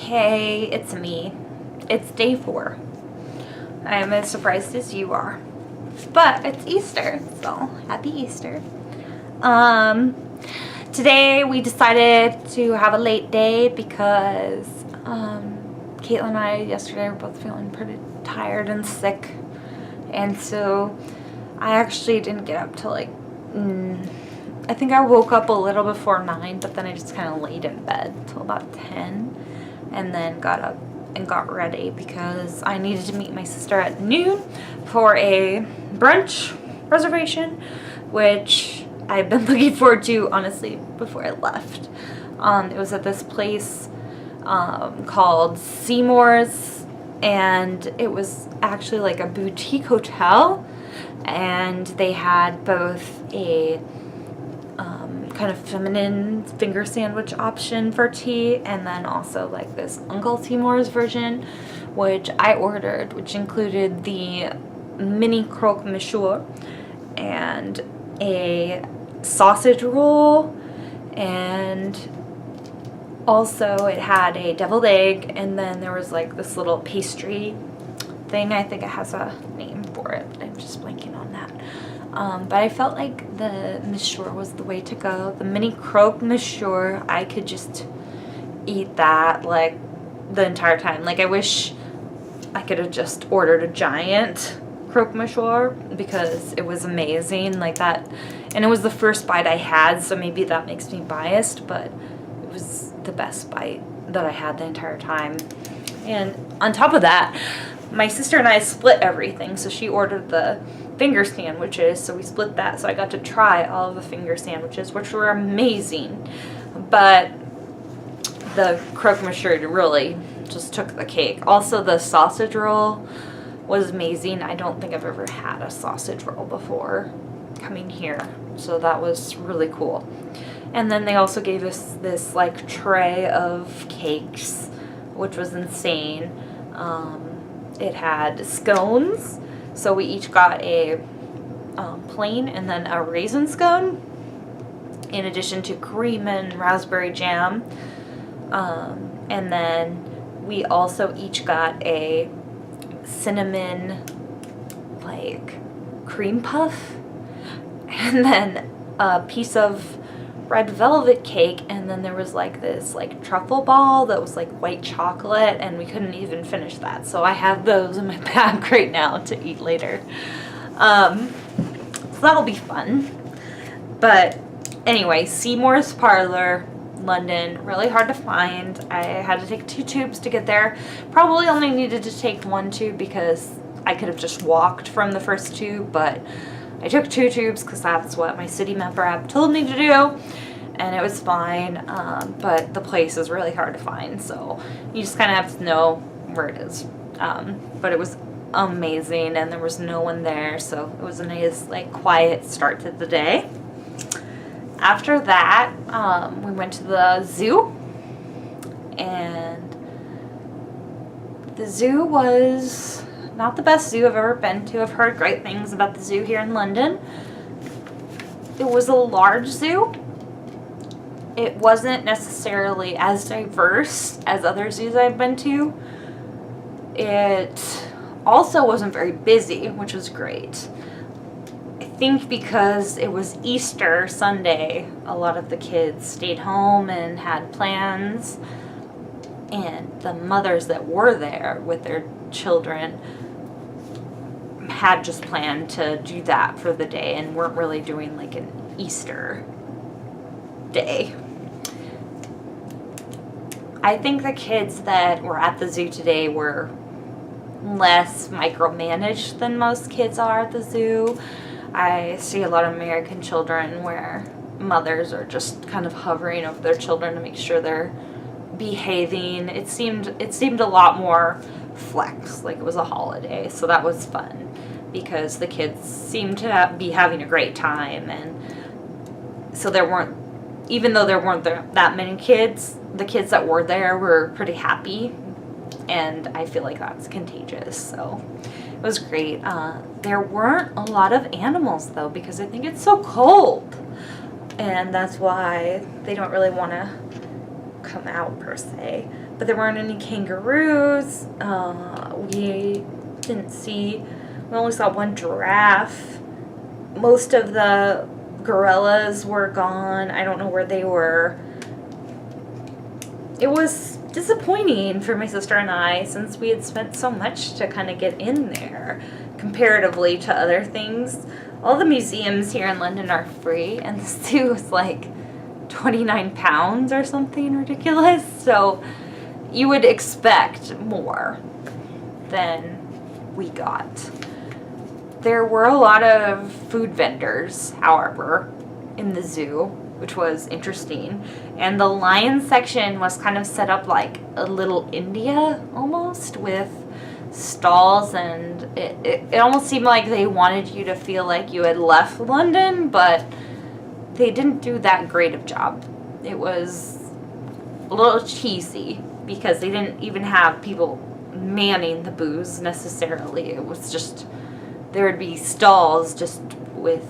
Hey, it's me. It's day 4. I am as surprised as you are. But it's Easter, so happy Easter. Today we decided to have a late day because Caitlin and I yesterday were both feeling pretty tired and sick. And so I actually didn't get up till I think I woke up a little before 9, but then I just kind of laid in bed till about 10 and then got up and got ready because I needed to meet my sister at noon for a brunch reservation, which I've been looking forward to, honestly, before I left. It was at this place called Seymour's, and it was actually like a boutique hotel, and they had both a kind of feminine finger sandwich option for tea, and then also like this Uncle Seymour's version, which I ordered, which included the mini croque monsieur and a sausage roll, and also it had a deviled egg, and then there was like this little pastry thing. I think it has a name for it. I'm just blanking on that. But I felt like the monsieur was the way to go. The mini croque monsieur, I could just eat that like the entire time. Like, I wish I could have just ordered a giant croque monsieur because it was amazing like that. And it was the first bite I had, so maybe that makes me biased, but it was the best bite that I had the entire time. And on top of that, my sister and I split everything. So she ordered the finger sandwiches, so we split that, so I got to try all of the finger sandwiches, which were amazing. But the croque monsieur really just took the cake. Also, the sausage roll was amazing. I don't think I've ever had a sausage roll before coming here, so that was really cool. And then they also gave us this like tray of cakes, which was insane. It had scones, so we each got a plain and then a raisin scone, in addition to cream and raspberry jam. And then we also each got a cinnamon like cream puff, and then a piece of red velvet cake, and then there was like this like truffle ball that was like white chocolate, and we couldn't even finish that, so I have those in my bag right now to eat later. So that'll be fun. But anyway, Seymour's Parlor, London, really hard to find. I had to take 2 tubes to get there. Probably only needed to take 1 tube because I could have just walked from the first tube, but I took 2 tubes because that's what my City Mapper app told me to do, and it was fine, but the place is really hard to find, so you just kind of have to know where it is. But it was amazing, and there was no one there, so it was a nice, like, quiet start to the day. After that, we went to the zoo, and the zoo was not the best zoo I've ever been to. I've heard great things about the zoo here in London. It was a large zoo. It wasn't necessarily as diverse as other zoos I've been to. It also wasn't very busy, which was great. I think because it was Easter Sunday, a lot of the kids stayed home and had plans, and the mothers that were there with their children had just planned to do that for the day and weren't really doing like an Easter day. I think the kids that were at the zoo today were less micromanaged than most kids are at the zoo. I see a lot of American children where mothers are just kind of hovering over their children to make sure they're behaving. It seemed a lot more flex, like it was a holiday, so that was fun because the kids seemed to be having a great time, and so even though there weren't that many kids, the kids that were there were pretty happy, and I feel like that's contagious, so it was great. There weren't a lot of animals though, because I think it's so cold, and that's why they don't really want to come out per se. But there weren't any kangaroos. We only saw one giraffe. Most of the gorillas were gone. I don't know where they were. It was disappointing for my sister and I, since we had spent so much to kind of get in there comparatively to other things. All the museums here in London are free, and the zoo is like £29 or something ridiculous. So you would expect more than we got. There were a lot of food vendors, however, in the zoo, which was interesting. And the lion section was kind of set up like a little India almost, with stalls, and it almost seemed like they wanted you to feel like you had left London, but they didn't do that great of a job. It was a little cheesy because they didn't even have people manning the booths necessarily. It was just, there would be stalls just with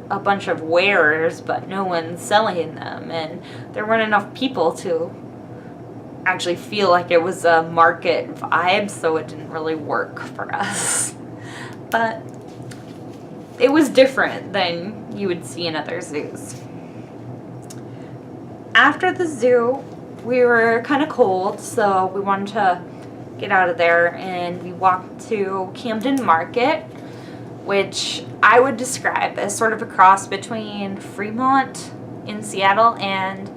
a bunch of wares, but no one selling them, and there weren't enough people to actually feel like it was a market vibe, so it didn't really work for us. But it was different than you would see in other zoos. After the zoo, we were kind of cold, so we wanted to get out of there, and we walked to Camden Market, which I would describe as sort of a cross between Fremont in Seattle and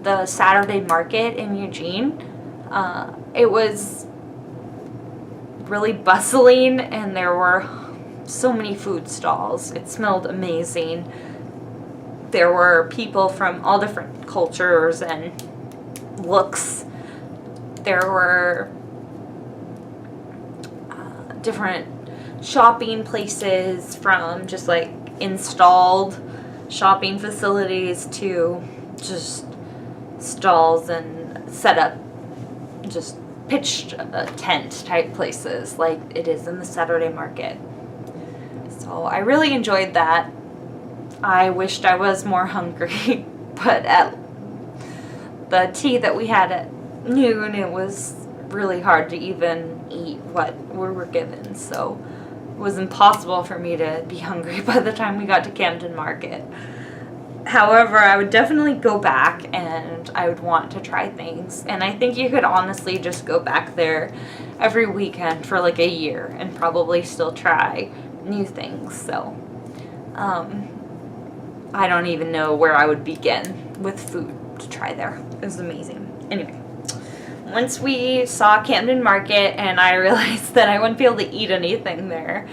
the Saturday Market in Eugene. It was really bustling, and there were so many food stalls. It smelled amazing. There were people from all different cultures and looks. There were different shopping places, from just like installed shopping facilities to just stalls and set up, just pitched tent type places like it is in the Saturday Market. So I really enjoyed that. I wished I was more hungry, but at the tea that we had at noon, it was really hard to even eat what we were given, so it was impossible for me to be hungry by the time we got to Camden Market. However, I would definitely go back, and I would want to try things, and I think you could honestly just go back there every weekend for like a year and probably still try new things. So I don't even know where I would begin with food to try there. It was amazing. Anyway, once we saw Camden Market and I realized that I wouldn't be able to eat anything there,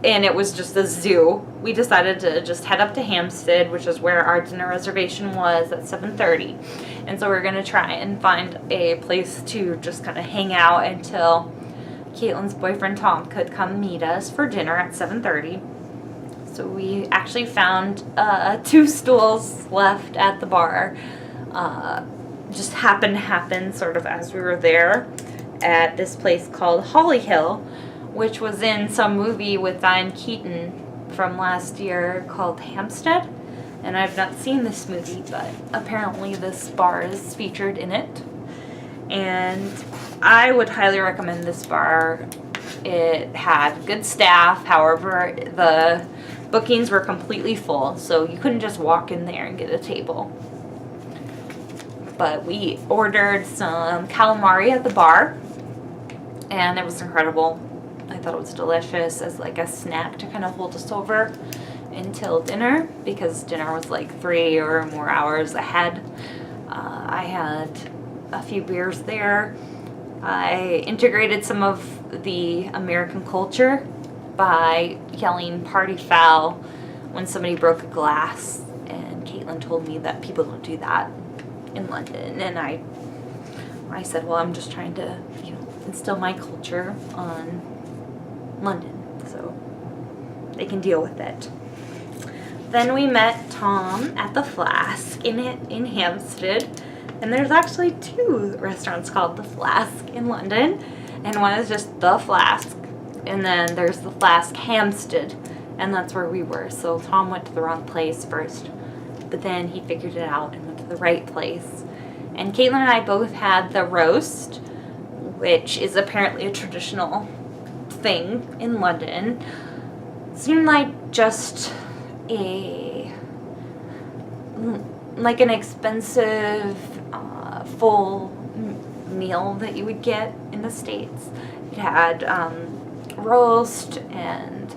and it was just a zoo, we decided to just head up to Hampstead, which is where our dinner reservation was at 7:30. And so we're going to try and find a place to just kind of hang out until Caitlin's boyfriend Tom could come meet us for dinner at 7:30. So we actually found 2 stools left at the bar. Just happened to happen sort of as we were there at this place called Holly Hill, which was in some movie with Diane Keaton from last year called Hampstead. And I've not seen this movie, but apparently this bar is featured in it. And I would highly recommend this bar. It had good staff, however, the bookings were completely full, so you couldn't just walk in there and get a table. But we ordered some calamari at the bar, and it was incredible. I thought it was delicious as like a snack to kind of hold us over until dinner, because dinner was like 3 or more hours ahead. I had a few beers there. I integrated some of the American culture by yelling "party foul" when somebody broke a glass, and Caitlin told me that people don't do that in London, and I said, well, I'm just trying to, instill my culture on London so they can deal with it. Then we met Tom at the Flask in Hampstead, and there's actually 2 restaurants called the Flask in London, and one is just the Flask, and then there's the Flask Hampstead, and that's where we were. So Tom went to the wrong place first, but then he figured it out and went to the right place, And Caitlin and I both had the roast, which is apparently a traditional thing in London. Seemed like just like an expensive full meal that you would get in the States. It had roast and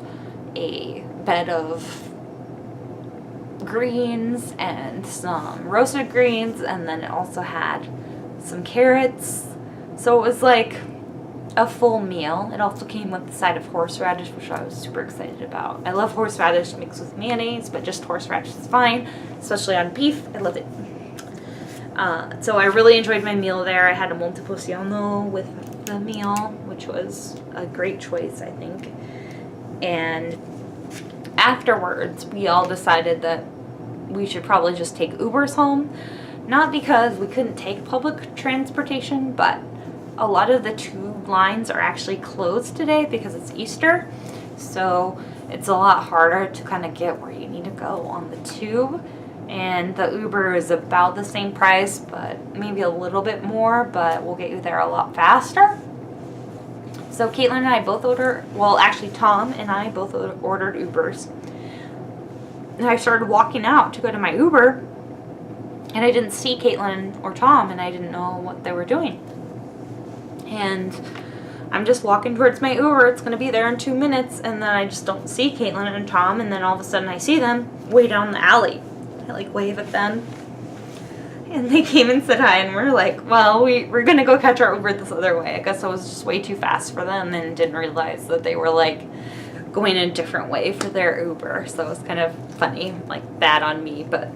a bed of greens and some roasted greens, and then it also had some carrots. So it was like a full meal. It also came with a side of horseradish, which I was super excited about. I love horseradish mixed with mayonnaise, but just horseradish is fine, especially on beef. I love it. So I really enjoyed my meal there. I had a Montepulciano with the meal, which was a great choice, I think. And afterwards, we all decided that we should probably just take Ubers home. Not because we couldn't take public transportation, but a lot of the tube lines are actually closed today because it's Easter. So it's a lot harder to kind of get where you need to go on the tube. And the Uber is about the same price, but maybe a little bit more, but we'll get you there a lot faster. So Caitlin and I both actually Tom and I both ordered Ubers. And I started walking out to go to my Uber, and I didn't see Caitlin or Tom, and I didn't know what they were doing. And I'm just walking towards my Uber. It's going to be there in 2 minutes, and then I just don't see Caitlin and Tom, and then all of a sudden I see them way down the alley. I like wave at them, and they came and said hi, and we're like, well, we're going to go catch our Uber this other way. I guess I was just way too fast for them and didn't realize that they were like going a different way for their Uber. So it was kind of funny, like bad on me, but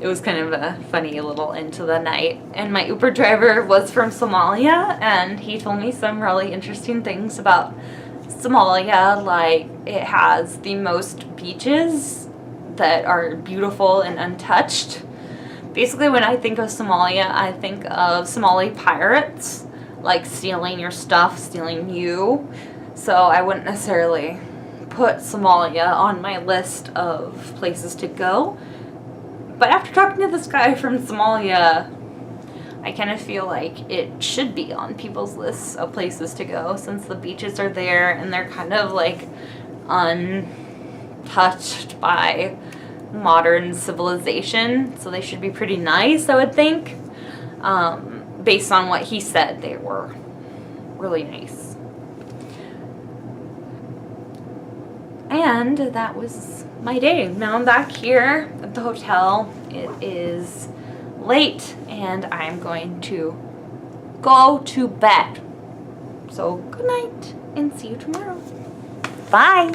it was kind of a funny little end to the night. And my Uber driver was from Somalia, and he told me some really interesting things about Somalia, like it has the most beaches that are beautiful and untouched. Basically, when I think of Somalia, I think of Somali pirates, like stealing your stuff, stealing you. So I wouldn't necessarily put Somalia on my list of places to go. But after talking to this guy from Somalia, I kind of feel like it should be on people's lists of places to go, since the beaches are there and they're kind of like untouched by modern civilization. So they should be pretty nice, I would think. Based on what he said, they were really nice. And that was my day. Now I'm back here at the hotel. It is late and I'm going to go to bed. So good night and see you tomorrow. Bye.